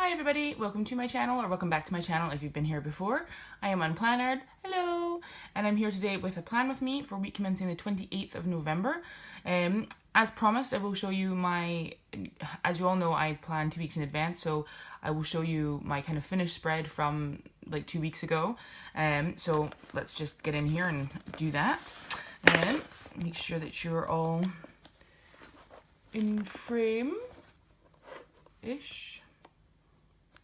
Hi everybody, welcome to my channel, or welcome back to my channel if you've been here before. I am Unplannerd, hello, and I'm here today with a plan with me for week commencing the 28th of November. As promised, I will show you as you all know, I plan 2 weeks in advance, so I will show you my kind of finished spread from like 2 weeks ago. So let's just get in here and do that, and make sure that you're all in frame-ish.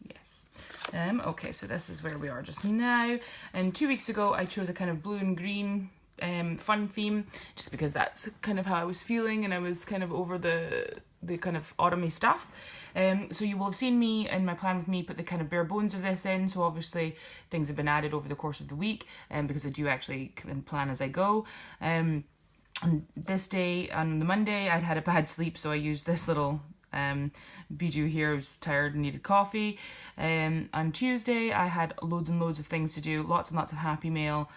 Yes. Okay, so this is where we are just now. And 2 weeks ago, I chose a kind of blue and green fun theme, just because that's kind of how I was feeling, and I was kind of over the kind of autumny stuff. So you will have seen me in my plan with me put the kind of bare bones of this in. So obviously things have been added over the course of the week, because I do actually plan as I go. And this day, on the Monday, I'd had a bad sleep, so I used this little bijou here. I was tired and needed coffee. On Tuesday, I had loads and loads of things to do, lots and lots of happy mail,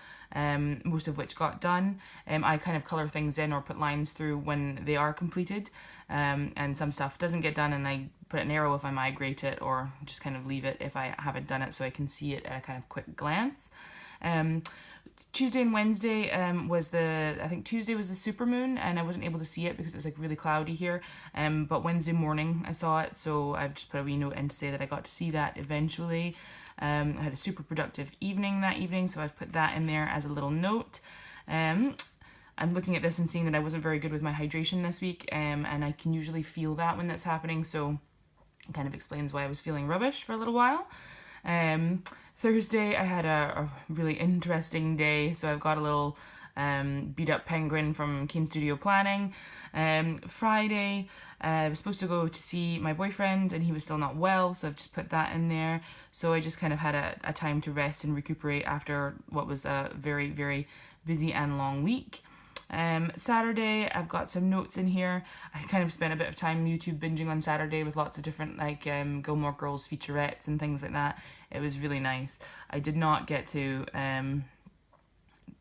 most of which got done. I kind of colour things in or put lines through when they are completed, and some stuff doesn't get done, and I put an arrow if I migrate it, or just kind of leave it if I haven't done it so I can see it at a kind of quick glance. Tuesday and Wednesday I think Tuesday was the supermoon, and I wasn't able to see it because it was like really cloudy here, but Wednesday morning I saw it, so I've just put a wee note in to say that I got to see that eventually. I had a super productive evening that evening, so I've put that in there as a little note. I'm looking at this and seeing that I wasn't very good with my hydration this week, and I can usually feel that when that's happening, so it kind of explains why I was feeling rubbish for a little while. Thursday, I had a really interesting day, so I've got a little beat up penguin from Keen Studio Planning. Friday, I was supposed to go to see my boyfriend, and he was still not well, so I've just put that in there. So I just kind of had a time to rest and recuperate after what was a very, very busy and long week. Saturday, I've got some notes in here. I kind of spent a bit of time YouTube binging on Saturday with lots of different like Gilmore Girls featurettes and things like that. It was really nice. I did not get to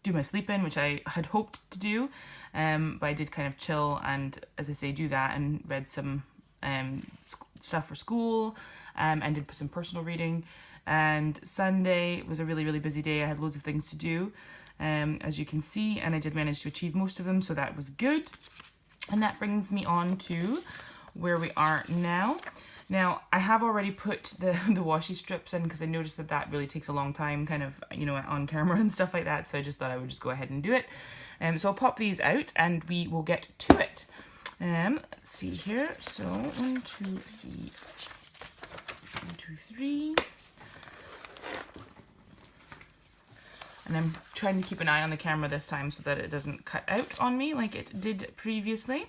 do my sleep in, which I had hoped to do, but I did kind of chill and, as I say, do that, and read some stuff for school, and did some personal reading. And Sunday was a really, really busy day. I had loads of things to do, as you can see, and I did manage to achieve most of them, so that was good. And that brings me on to where we are now. Now, I have already put the washi strips in, because I noticed that really takes a long time, kind of, you know, on camera and stuff like that, so I just thought I would just go ahead and do it. So I'll pop these out, and we will get to it. Let's see here. So, 1, 2, 3, 1, 2, 3. And I'm trying to keep an eye on the camera this time so that it doesn't cut out on me like it did previously.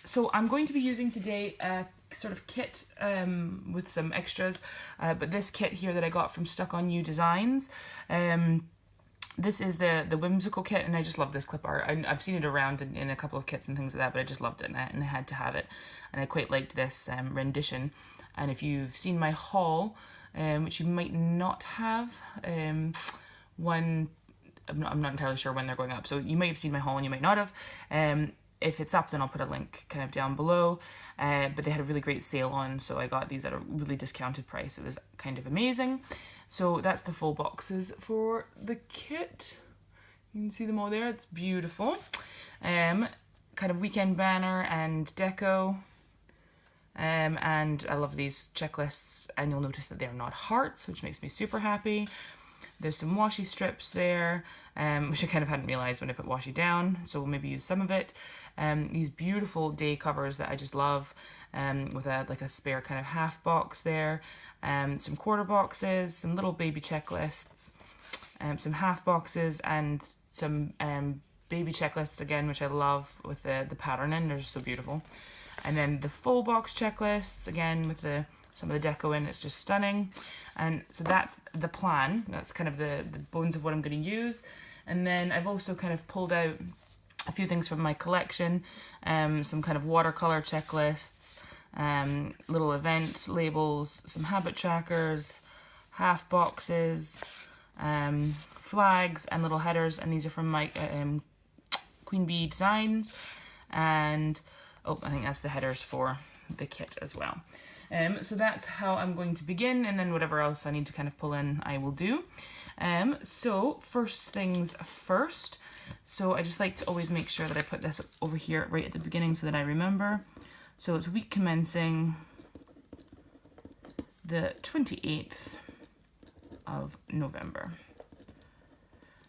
So I'm going to be using today a sort of kit with some extras, but this kit here that I got from Stuck On You Designs. This is the whimsical kit, and I just love this clip art. I've seen it around in a couple of kits and things like that, but I just loved it, and I had to have it, and I quite liked this rendition. And if you've seen my haul, which you might not have, I'm not entirely sure when they're going up, so you might have seen my haul and you might not have. If it's up, then I'll put a link kind of down below, but they had a really great sale on, so I got these at a really discounted price. It was kind of amazing. So that's the full boxes for the kit. You can see them all there. It's beautiful. Kind of weekend banner and deco. And I love these checklists, and you'll notice that they're not hearts, which makes me super happy. There's some washi strips there, which I kind of hadn't realised when I put washi down, so we'll maybe use some of it. These beautiful day covers that I just love, with a spare kind of half box there, some quarter boxes, some little baby checklists, some half boxes, and some baby checklists again, which I love, with the pattern in. They're just so beautiful. And then the full box checklists, again with some of the deco in. It's just stunning. And so that's the plan. That's kind of the bones of what I'm going to use. And then I've also kind of pulled out a few things from my collection, some kind of watercolor checklists, little event labels, some habit trackers, half boxes, flags, and little headers. And these are from my Queen Bee Designs. And oh, I think that's the headers for the kit as well. So that's how I'm going to begin, and then whatever else I need to kind of pull in, I will do. So first things first. So I just like to always make sure that I put this over here right at the beginning so that I remember. So it's week commencing the 28th of November.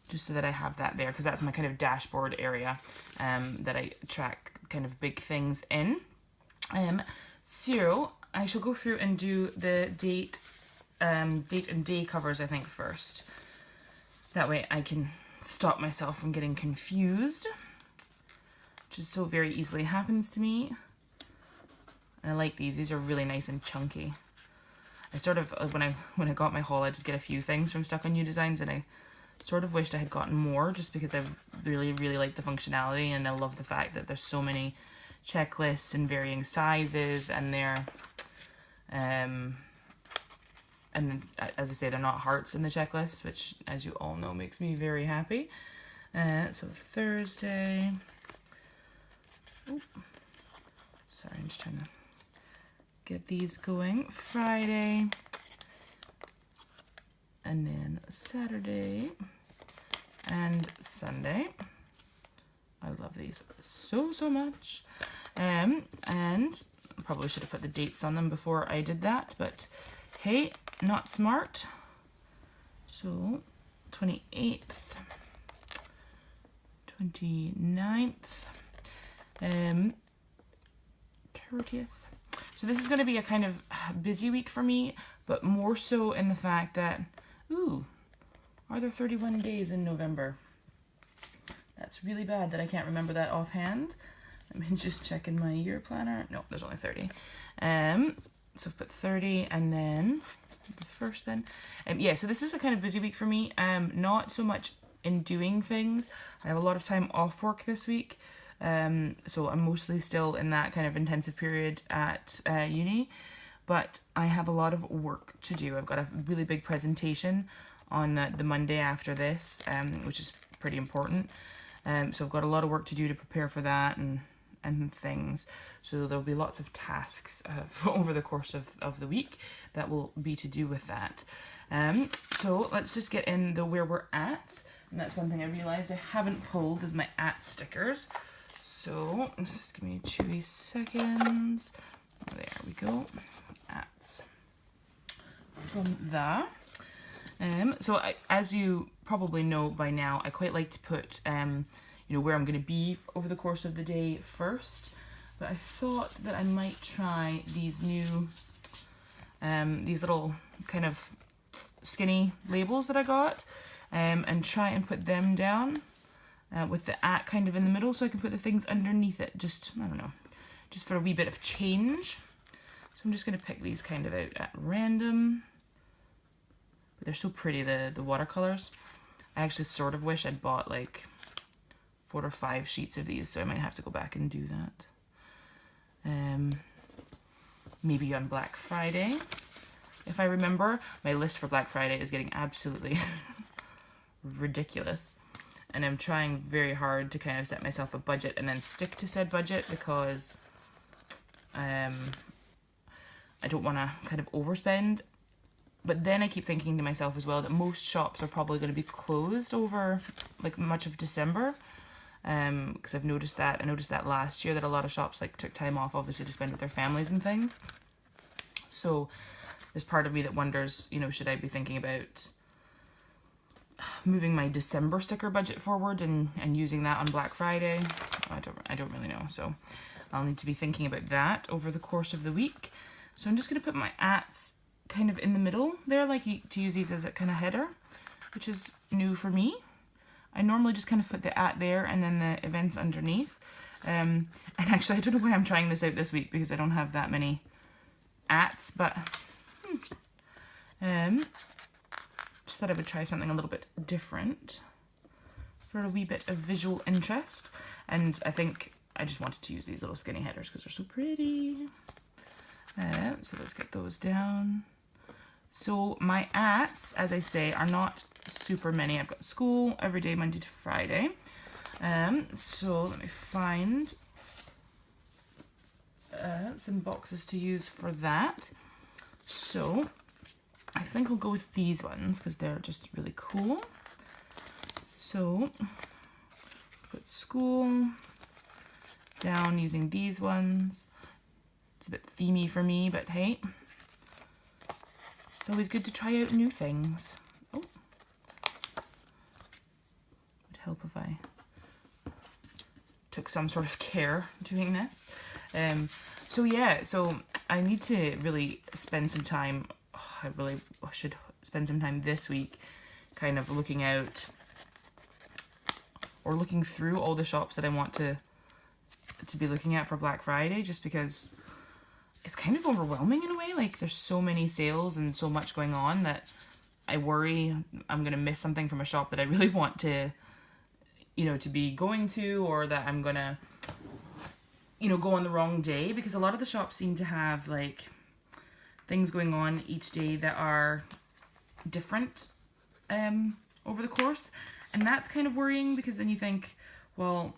Just so that I have that there, because that's my kind of dashboard area that I track kind of big things in. So I shall go through and do the date and day covers, I think, first. That way I can stop myself from getting confused, which is so very easily happens to me. I like these. These are really nice and chunky. I sort of, when I got my haul, I did get a few things from Stuck on You Designs, and I sort of wished I had gotten more, just because I really, really like the functionality, and I love the fact that there's so many checklists in varying sizes, and they're, and as I say, they're not hearts in the checklist, which, as you all know, makes me very happy. So Thursday. Oop. Sorry, I'm just trying to get these going. Friday. And then Saturday and Sunday. I love these so, so much. And probably should have put the dates on them before I did that, but hey, not smart. So 28th, 29th, 30th. So this is going to be a kind of busy week for me, but more so in the fact that, ooh, are there 31 days in November? That's really bad that I can't remember that offhand. Let me just check in my year planner. No, there's only 30. So I've put 30, and then the first then. Yeah, so this is a kind of busy week for me. Not so much in doing things. I have a lot of time off work this week. So I'm mostly still in that kind of intensive period at uni, but I have a lot of work to do. I've got a really big presentation on the Monday after this, which is pretty important. So I've got a lot of work to do to prepare for that and things. So there'll be lots of tasks over the course of the week that will be to do with that. So let's just get in the where we're at. And that's one thing I realized I haven't pulled is my at stickers. So just give me 2 seconds. There we go. At from there. So as you probably know by now, I quite like to put where I'm going to be over the course of the day first. But I thought that I might try these new, these little kind of skinny labels that I got, and try and put them down with the at kind of in the middle, so I can put the things underneath it. Just, I don't know, just for a wee bit of change. So I'm just going to pick these kind of out at random. But they're so pretty, the watercolors. I actually sort of wish I'd bought like 4 or 5 sheets of these, so I might have to go back and do that. Maybe on Black Friday. If I remember, my list for Black Friday is getting absolutely ridiculous. And I'm trying very hard to kind of set myself a budget and then stick to said budget, because I don't want to kind of overspend. But then I keep thinking to myself as well that most shops are probably going to be closed over like much of December. Because I've noticed that. I noticed that last year that a lot of shops like took time off, obviously, to spend with their families and things. So there's part of me that wonders, should I be thinking about moving my December sticker budget forward and using that on Black Friday? I don't really know. So I'll need to be thinking about that over the course of the week. So I'm just going to put my ats kind of in the middle there, like to use these as a kind of header, which is new for me. I normally just kind of put the at there and then the events underneath. And actually, I don't know why I'm trying this out this week, because I don't have that many ats, but just thought I would try something a little bit different for a wee bit of visual interest. And I think I just wanted to use these little skinny headers because they're so pretty. So let's get those down. So my ats, as I say, are not super many. I've got school every day, Monday to Friday. So let me find some boxes to use for that. So I think I'll go with these ones because they're just really cool. So put school down using these ones. It's a bit themey for me, but hey, it's always good to try out new things. Oh, would help if I took some sort of care doing this. So yeah, so I need to really spend some time, I really should spend some time this week kind of looking out or looking through all the shops that I want to be looking at for Black Friday, just because it's kind of overwhelming in a way. Like there's so many sales and so much going on that I worry I'm going to miss something from a shop that I really want to, you know, to be going to, or that I'm going to, you know, go on the wrong day, because a lot of the shops seem to have like things going on each day that are different over the course. And that's kind of worrying, because then you think, well,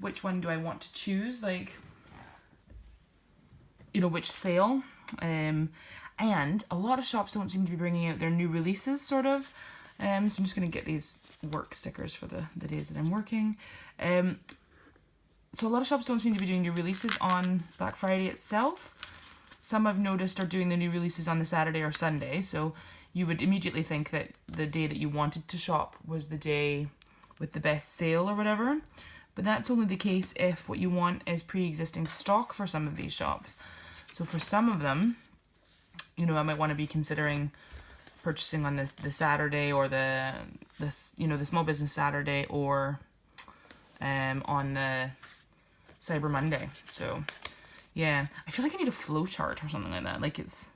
which one do I want to choose? Like, you know, which sale? And a lot of shops don't seem to be bringing out their new releases, sort of. So I'm just going to get these work stickers for the days that I'm working. So a lot of shops don't seem to be doing new releases on Black Friday itself. Some I've noticed are doing the new releases on the Saturday or Sunday. So you would immediately think that the day that you wanted to shop was the day with the best sale or whatever. But that's only the case if what you want is pre-existing stock for some of these shops. So for some of them, you know, I might want to be considering purchasing on the Saturday, or the Small Business Saturday, or on the Cyber Monday. So yeah, I feel like I need a flow chart or something like that. Like it's,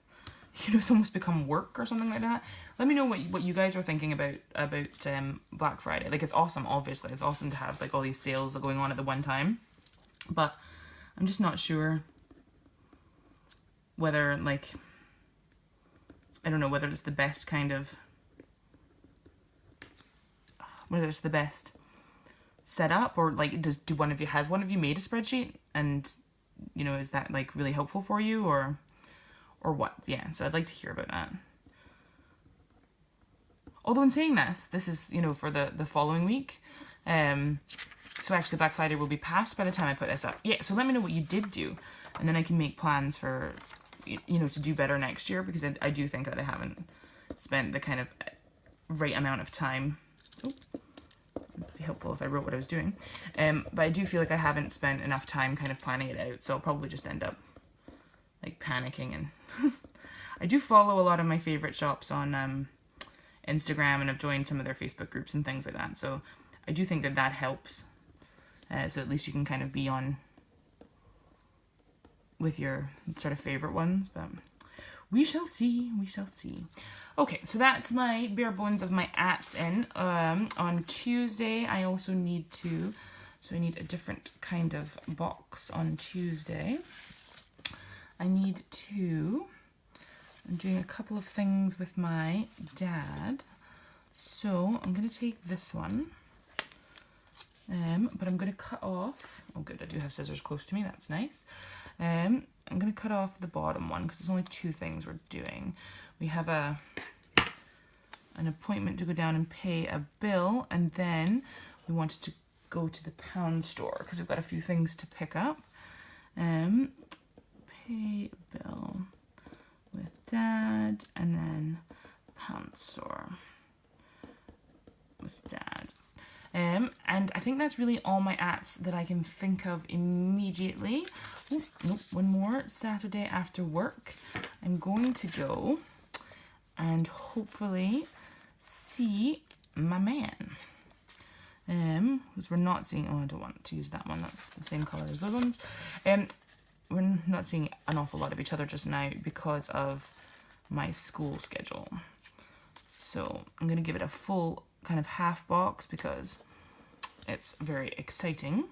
you know, it's almost become work or something like that. Let me know what you guys are thinking about Black Friday. Like it's awesome, obviously. It's awesome to have like all these sales going on at the one time. But I'm just not sure whether, like, I don't know whether it's the best kind of, whether it's the best setup, or like has one of you made a spreadsheet, and you know, is that like really helpful for you, or what? Yeah, so I'd like to hear about that. Although in saying this is, you know, for the following week. So actually Black Friday will be past by the time I put this up. Yeah, so let me know what you did do, and then I can make plans for, you know, to do better next year, because I do think that I haven't spent the kind of right amount of time. Oh, it'd be helpful if I wrote what I was doing. But I do feel like I haven't spent enough time kind of planning it out, so I'll probably just end up like panicking. And I do follow a lot of my favorite shops on Instagram, and I've joined some of their Facebook groups and things like that, so I do think that helps. So at least you can kind of be on with your sort of favorite ones, but we shall see, we shall see. Okay, so that's my bare bones of my ats in. On Tuesday, I also need I need a different kind of box on Tuesday. I'm doing a couple of things with my dad. So I'm going to take this one, but I'm going to cut off, oh good, I do have scissors close to me, that's nice. I'm going to cut off the bottom one, because there's only two things we're doing. We have an appointment to go down and pay a bill, and then we wanted to go to the pound store, because we've got a few things to pick up. Pay bill with dad, and then pound store with dad. And I think that's really all my ats that I can think of immediately. Oh, nope, one more. Saturday after work, I'm going to go and hopefully see my man. Because we're not seeing, oh, I don't want to use that one, that's the same colour as those ones. We're not seeing an awful lot of each other just now because of my school schedule. So I'm going to give it a full kind of half box because it's very exciting.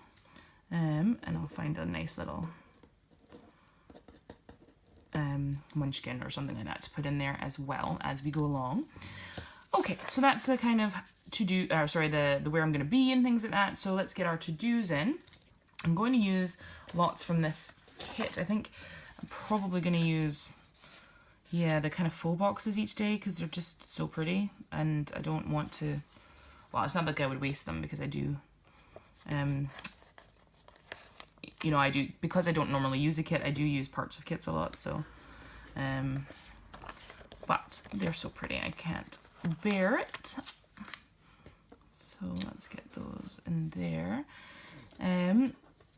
And I'll find a nice little munchkin or something like that to put in there as well as we go along. Okay, so that's the kind of to-do, the where I'm going to be and things like that. So let's get our to-dos in. I'm going to use lots from this kit, I think I'm probably going to use, yeah, the kind of faux boxes each day because they're just so pretty, and I don't want to, well, it's not like I would waste them because I do, you know, I do, because I don't normally use a kit, I do use parts of kits a lot, so, but they're so pretty, I can't bear it. So let's get those in there.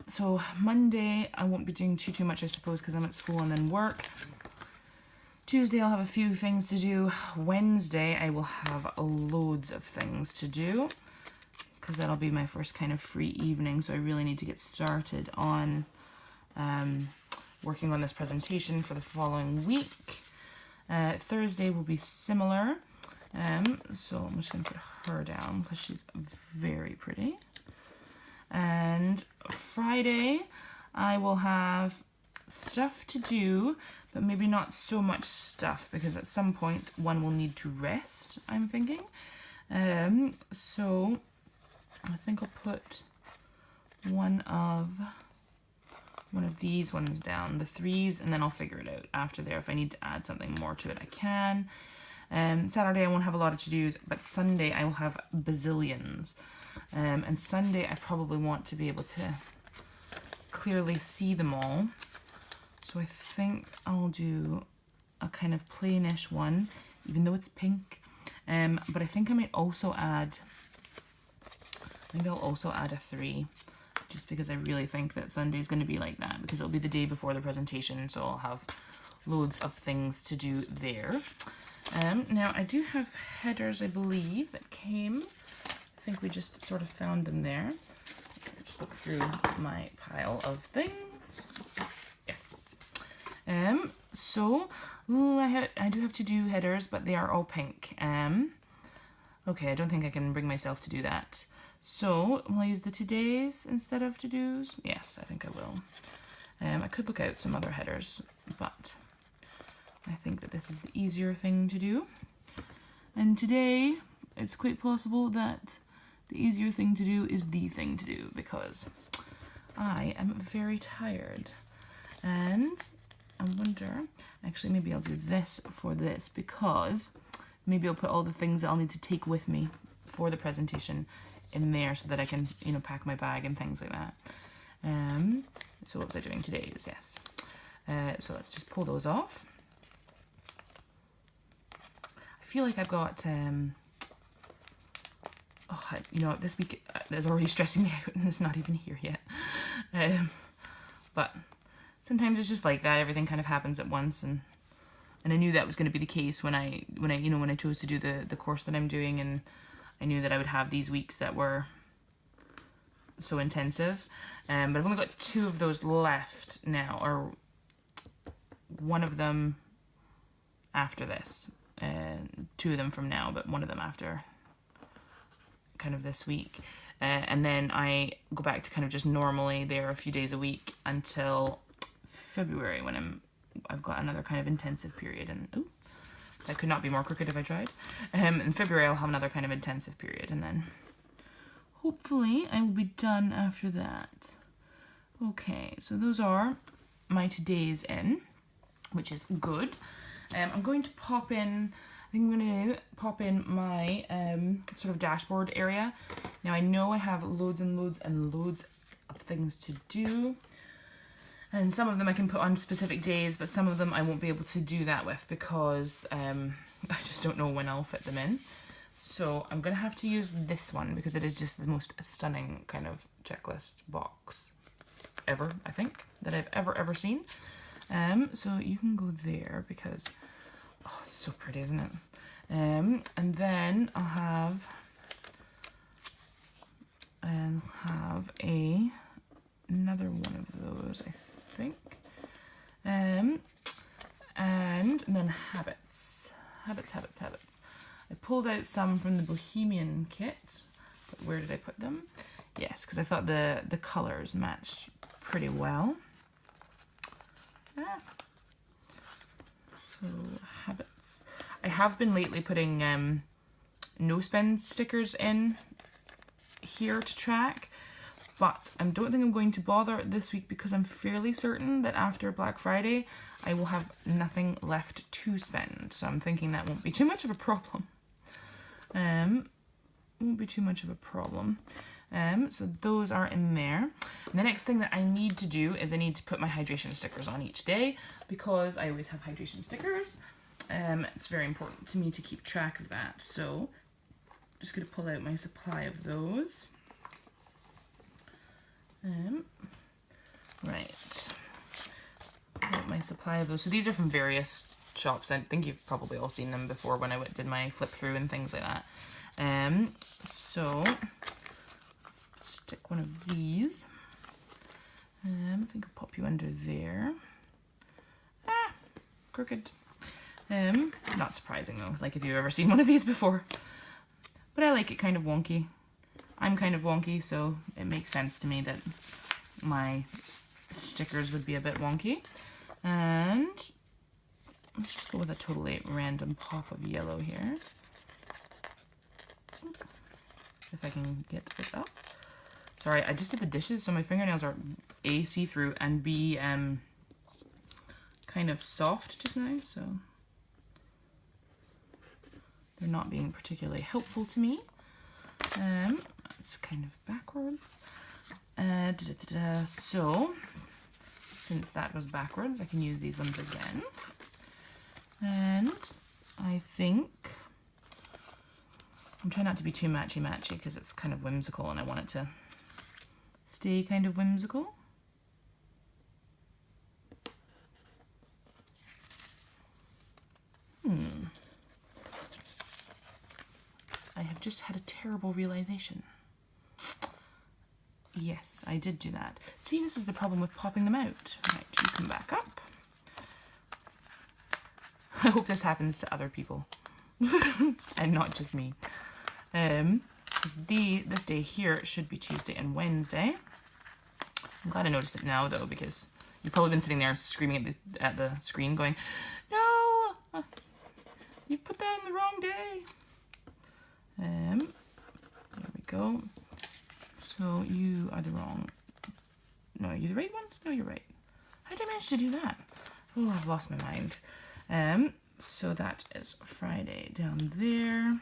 So Monday I won't be doing too much, I suppose, because I'm at school and then work. Tuesday I'll have a few things to do. Wednesday I will have loads of things to do because that'll be my first kind of free evening, so I really need to get started on working on this presentation for the following week. Thursday will be similar, so I'm just going to put her down because she's very pretty. And Friday I will have stuff to do, but maybe not so much stuff because at some point one will need to rest, I'm thinking. So I think I'll put one of these ones down, the 3s, and then I'll figure it out after there. If I need to add something more to it, I can. Saturday I won't have a lot of to-dos, but Sunday I will have bazillions. And Sunday I probably want to be able to clearly see them all. So I think I'll do a kind of plainish one, even though it's pink. But I think I might also add, maybe I'll also add a 3, just because I really think that Sunday's going to be like that, because it'll be the day before the presentation, so I'll have loads of things to do there. Now I do have headers, I believe, that came. I think we just sort of found them there. Just look through my pile of things. Yes. So I do have to do headers, but they are all pink. Okay, I don't think I can bring myself to do that. So will I use the todays instead of to-dos? Yes, I think I will. I could look out some other headers, but I think that this is the easier thing to do. And today, it's quite possible that the easier thing to do is the thing to do, because I am very tired. And I wonder, actually maybe I'll do this for this, because maybe I'll put all the things that I'll need to take with me for the presentation in there so that I can, you know, pack my bag and things like that. So what was I doing today? Yes. So let's just pull those off. I feel like I've got, you know, this week is already stressing me out and it's not even here yet. But sometimes it's just like that. Everything kind of happens at once, and I knew that was going to be the case when I chose to do the course that I'm doing, and I knew that I would have these weeks that were so intensive. But I've only got 2 of those left now, or one of them after this. 2 of them from now, but one of them after kind of this week. And then I go back to kind of just normally there a few days a week until February, when I've got another kind of intensive period. And ooh, that could not be more crooked if I tried. In February I'll have another kind of intensive period, and then hopefully I will be done after that. Okay, so those are my todays in, which is good. I'm going to pop in, I think I'm going to pop in my sort of dashboard area. Now I know I have loads and loads and loads of things to do, and some of them I can put on specific days, but some of them I won't be able to do that with because I just don't know when I'll fit them in. So I'm going to have to use this one because it is just the most stunning kind of checklist box ever, I think, that I've ever seen. So you can go there because, oh, it's so pretty, isn't it? And then I'll have another one of those, I think. And then habits. I pulled out some from the Bohemian kit, but where did I put them? Yes, because I thought the colors matched pretty well. So habits. I have been lately putting no spend stickers in here to track, but I don't think I'm going to bother this week because I'm fairly certain that after Black Friday I will have nothing left to spend. So I'm thinking that won't be too much of a problem. Won't be too much of a problem. So those are in there. And the next thing that I need to do is I need to put my hydration stickers on each day because I always have hydration stickers. It's very important to me to keep track of that. So I'm just going to pull out my supply of those. Right. Pull out my supply of those. So these are from various shops. I think you've probably all seen them before when I did my flip through and things like that. So let's stick one of these. I think I'll pop you under there. Ah, crooked. Not surprising though, like if you've ever seen one of these before. But I like it kind of wonky. I'm kind of wonky, so it makes sense to me that my stickers would be a bit wonky. And let's just go with a totally random pop of yellow here. If I can get it up. Sorry, I just did the dishes, so my fingernails are A, see-through, and B, kind of soft just now, so they're not being particularly helpful to me. It's kind of backwards. So, since that was backwards, I can use these ones again. And I think I'm trying not to be too matchy-matchy because it's kind of whimsical and I want it to stay kind of whimsical. I have just had a terrible realization. Yes, I did do that. See, this is the problem with popping them out. Right, you come back up. I hope this happens to other people and not just me. This day here should be Tuesday and Wednesday. I'm glad I noticed it now though, because you've probably been sitting there screaming at the screen going, no, you've put that on the wrong day. There we go. So you are the wrong. No, you're the right ones? No, you're right. How did I manage to do that? Oh, I've lost my mind. So that is Friday down there.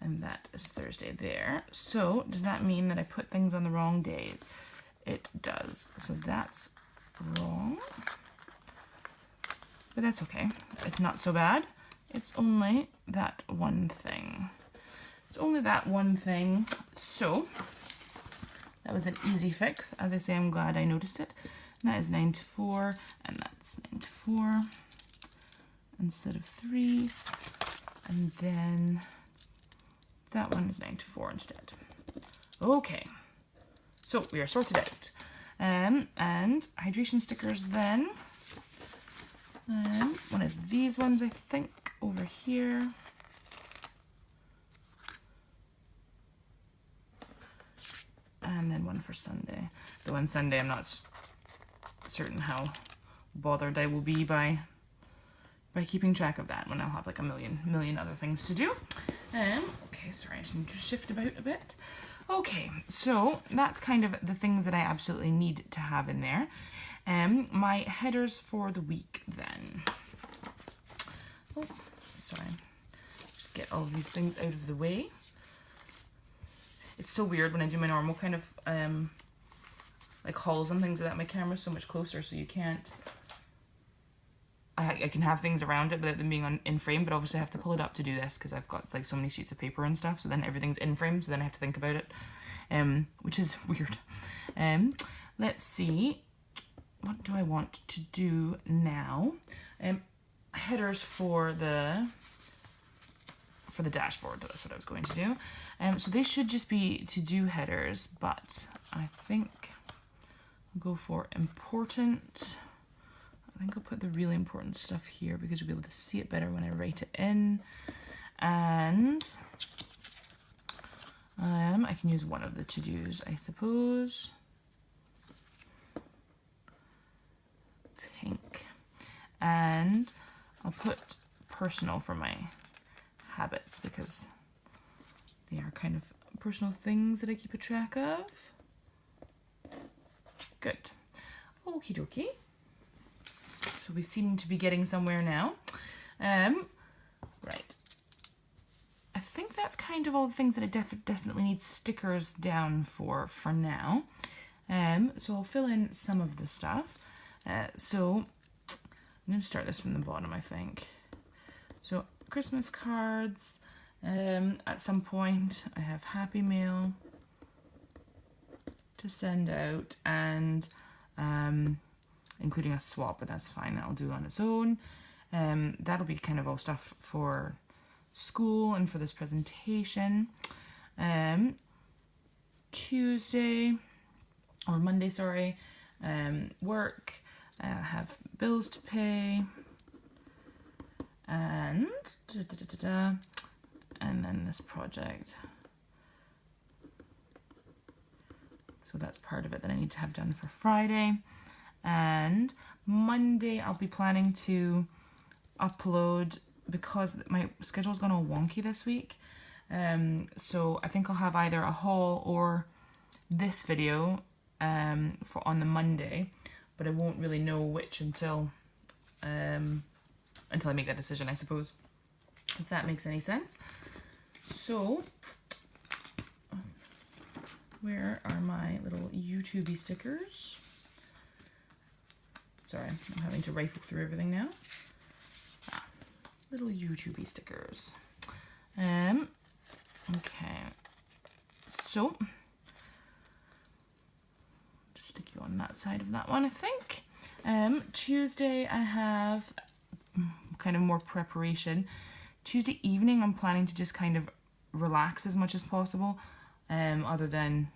And that is Thursday there. So does that mean that I put things on the wrong days? It does. So that's wrong. But that's okay. It's not so bad. It's only that one thing. It's only that one thing. So that was an easy fix. As I say, I'm glad I noticed it. And that is 9 to 4, and that's 9 to 4 instead of 3. And then that one is 9 to 4 instead. Okay, so we are sorted out. And hydration stickers then. One of these ones, I think, over here. And then one for Sunday. The one Sunday, I'm not certain how bothered I will be by keeping track of that when I'll have like a million other things to do. Okay, sorry, I just need to shift about a bit. Okay, so that's kind of the things that I absolutely need to have in there. My headers for the week then. Oh, sorry. Just get all of these things out of the way. It's so weird when I do my normal kind of like hauls and things like that. My camera's so much closer, so you can't. I can have things around it without them being in frame, but obviously I have to pull it up to do this because I've got like so many sheets of paper and stuff. So then everything's in frame, so then I have to think about it, which is weird. Let's see. What do I want to do now? Headers for the dashboard. That's what I was going to do. So they should just be to-do headers, but I think I'll go for important. I think I'll put the really important stuff here because you'll be able to see it better when I write it in. And I can use one of the to-dos, I suppose. Pink. And I'll put personal for my habits because they are kind of personal things that I keep a track of. Good. Okie dokie. So we seem to be getting somewhere now. Right. I think that's kind of all the things that I definitely need stickers down for now. So I'll fill in some of the stuff. So I'm going to start this from the bottom, I think. So Christmas cards. At some point I have Happy Mail to send out, and including a swap, but that's fine, that'll do on its own. That'll be kind of all stuff for school and for this presentation. Tuesday or Monday, sorry, work. I have bills to pay, and and then this project. So that's part of it that I need to have done for Friday. And Monday I'll be planning to upload, because my schedule's gone all wonky this week. So I think I'll have either a haul or this video for on the Monday, but I won't really know which until I make that decision, I suppose, if that makes any sense. So where are my little YouTube stickers? Sorry, I'm having to rifle through everything now. Little YouTube stickers. Okay, so just stick you on that side of that one, I think. Tuesday I have kind of more preparation. Tuesday evening I'm planning to just kind of relax as much as possible, other than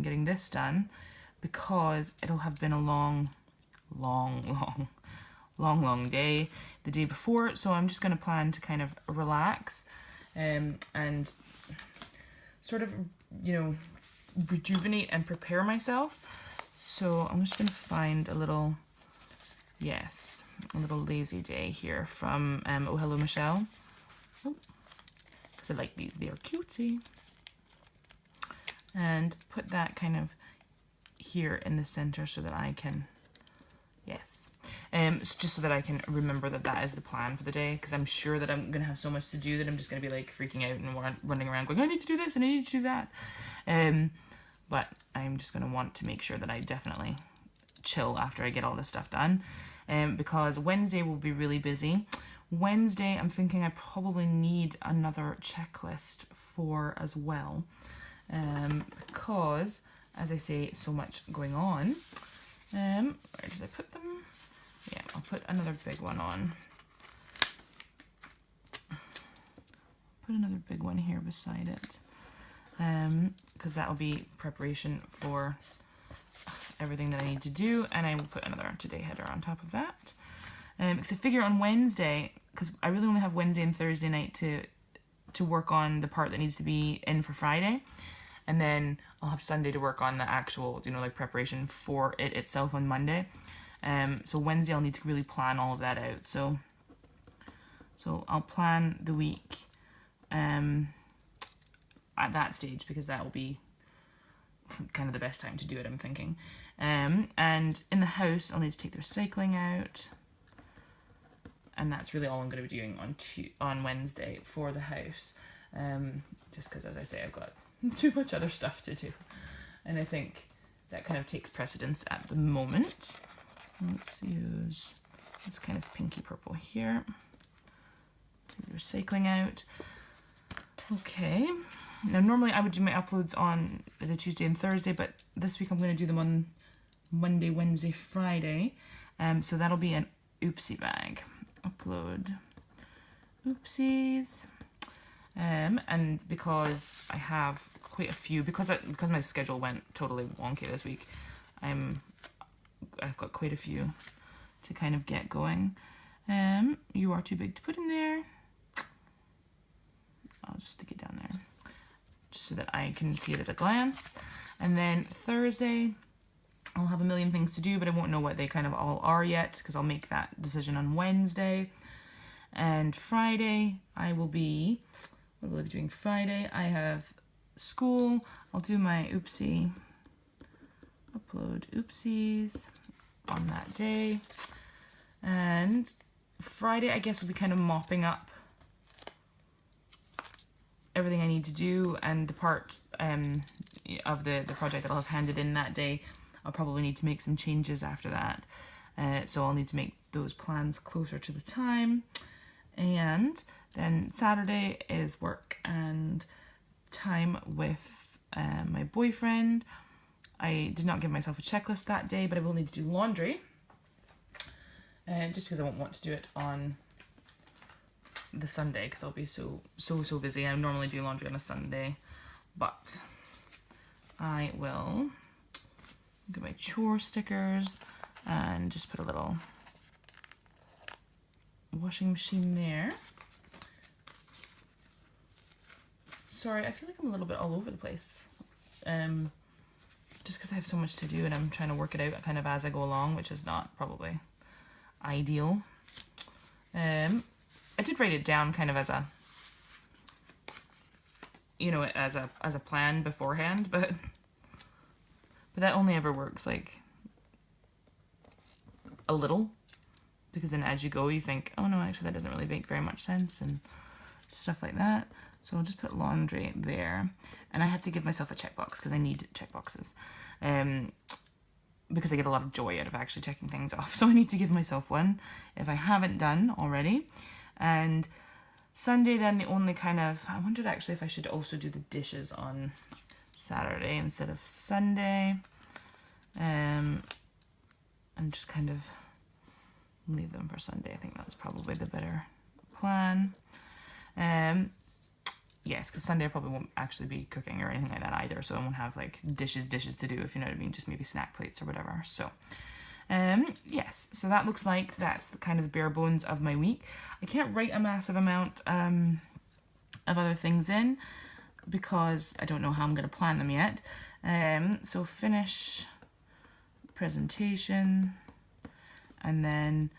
getting this done, because it'll have been a long day the day before. So I'm just going to plan to kind of relax and sort of, you know, rejuvenate and prepare myself. So I'm just going to find a little lazy day here from Oh Hello Michelle, because I like these, they are cutesy, and put that kind of here in the center so that I can, just so that I can remember that that is the plan for the day, because I'm sure that I'm gonna have so much to do that I'm just gonna be like freaking out and running around going, I need to do this and I need to do that. But I'm just gonna want to make sure that I definitely chill after I get all this stuff done, because Wednesday will be really busy. Wednesday I'm thinking I probably need another checklist for as well, because, as I say, so much going on. Where did I put them? Yeah, I'll put another big one on. Put another big one here beside it, because that will be preparation for everything that I need to do, and I will put another today header on top of that. Because I figure on Wednesday, because I really only have Wednesday and Thursday night to work on the part that needs to be in for Friday, and then I'll have Sunday to work on the actual, you know, like preparation for it itself on Monday. So Wednesday I'll need to really plan all of that out. So I'll plan the week at that stage, because that will be kind of the best time to do it, I'm thinking. And in the house I'll need to take the recycling out, and that's really all I'm going to be doing on Wednesday for the house, just because, as I say, I've got too much other stuff to do, and I think that kind of takes precedence at the moment. Let's use this kind of pinky purple here. Take the recycling out. Okay, now normally I would do my uploads on the Tuesday and Thursday, but this week I'm going to do them on Monday, Wednesday, Friday. So that'll be an oopsie bag. Upload oopsies. And because I have quite a few, because my schedule went totally wonky this week, I've got quite a few to kind of get going. You are too big to put in there. I'll just stick it down there, just so that I can see it at a glance. And then Thursday, I'll have a million things to do, but I won't know what they kind of all are yet, because I'll make that decision on Wednesday. And Friday, I will be, what will I be doing Friday? I have school. I'll do my upload oopsies on that day. And Friday, I guess, will be kind of mopping up everything I need to do, and the part of the project that I'll have handed in that day, I'll probably need to make some changes after that. So I'll need to make those plans closer to the time. And then Saturday is work and time with my boyfriend. I did not give myself a checklist that day, but I will need to do laundry. Just because I won't want to do it on the Sunday, because I'll be so busy. I normally do laundry on a Sunday, but I will get my chore stickers and just put a little washing machine there. Sorry, I feel like I'm a little bit all over the place. Just because I have so much to do and I'm trying to work it out kind of as I go along, which is not probably ideal. I did write it down kind of as a, you know, as a plan beforehand, but that only ever works like a little, because then as you go you think, oh no, actually that doesn't really make very much sense and stuff like that. So I'll just put laundry there, and I have to give myself a checkbox because I need checkboxes, because I get a lot of joy out of actually checking things off. So I need to give myself one if I haven't done already. And Sunday then, the only kind of, I wondered actually if I should also do the dishes on Saturday instead of Sunday, and just kind of leave them for Sunday. I think that's probably the better plan. Yes, because Sunday I probably won't actually be cooking or anything like that either, so I won't have like dishes to do, if you know what I mean, just maybe snack plates or whatever. So yes, so that looks like that's the kind of bare bones of my week. I can't write a massive amount of other things in because I don't know how I'm going to plan them yet. So finish presentation, and then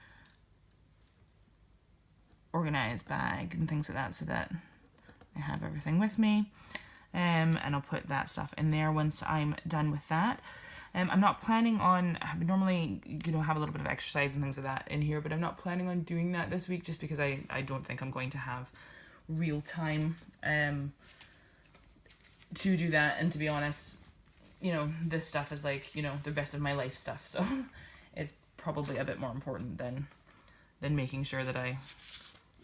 organize bag and things like that, so that I have everything with me, and I'll put that stuff in there once I'm done with that. I'm not planning on, I would normally, you know, have a little bit of exercise and things like that in here, but I'm not planning on doing that this week just because I don't think I'm going to have real time to do that. And to be honest, you know, this stuff is like, you know, the best of my life stuff, so it's probably a bit more important than making sure that I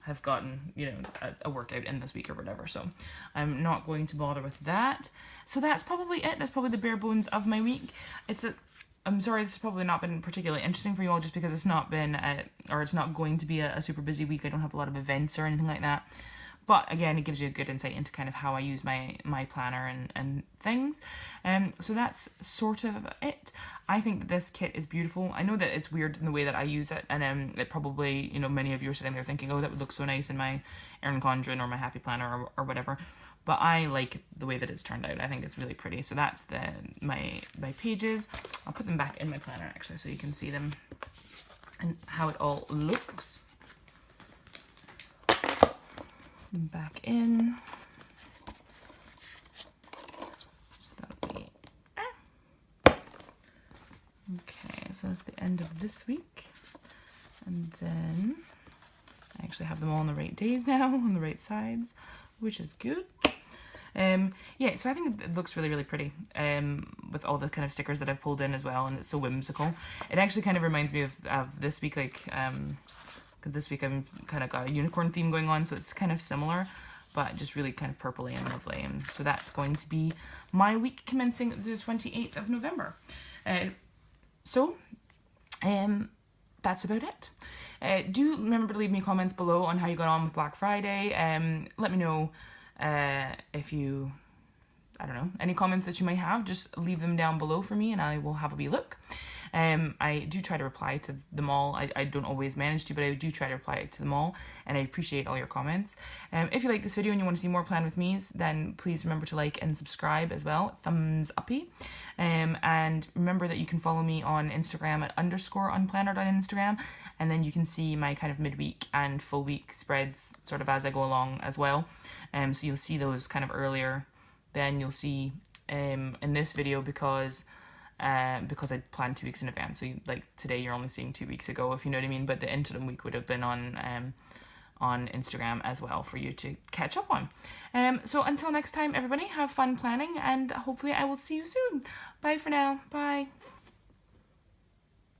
have gotten, you know, a workout in this week or whatever. So I'm not going to bother with that. So that's probably it. That's probably the bare bones of my week. I'm sorry, this has probably not been particularly interesting for you all, just because it's not been or it's not going to be a super busy week. I don't have a lot of events or anything like that. But again, it gives you a good insight into kind of how I use my planner and things. So that's sort of it. I think that this kit is beautiful. I know that it's weird in the way that I use it, and it probably, you know, many of you are sitting there thinking, oh, that would look so nice in my Erin Condren or my Happy Planner or whatever. But I like the way that it's turned out. I think it's really pretty. So that's my pages. I'll put them back in my planner actually, so you can see them and how it all looks. Back in. So that'll be okay, so that's the end of this week. And then I actually have them all on the right days now, on the right sides, which is good. Yeah, so I think it looks really, really pretty, with all the kind of stickers that I've pulled in as well, and it's so whimsical. It actually kind of reminds me of this week, like, because this week I've kind of got a unicorn theme going on, so it's kind of similar, but just really kind of purpley and lovely. And so that's going to be my week commencing the 28th of November. So that's about it. Do remember to leave me comments below on how you got on with Black Friday. Let me know if you, I don't know, any comments that you might have, just leave them down below for me and I will have a wee look. I do try to reply to them all. I don't always manage to, but I do try to reply to them all, and I appreciate all your comments. If you like this video and you want to see more Plan With Me's, then please remember to like and subscribe as well. Thumbs uppy. And remember that you can follow me on Instagram at _unplanner on Instagram, and then you can see my kind of midweek and full week spreads sort of as I go along as well. So you'll see those kind of earlier then you'll see in this video because I planned 2 weeks in advance. So like today you're only seeing 2 weeks ago, if you know what I mean. But the interim week would have been on Instagram as well for you to catch up on. So until next time, everybody, have fun planning, and hopefully I will see you soon. Bye for now. Bye.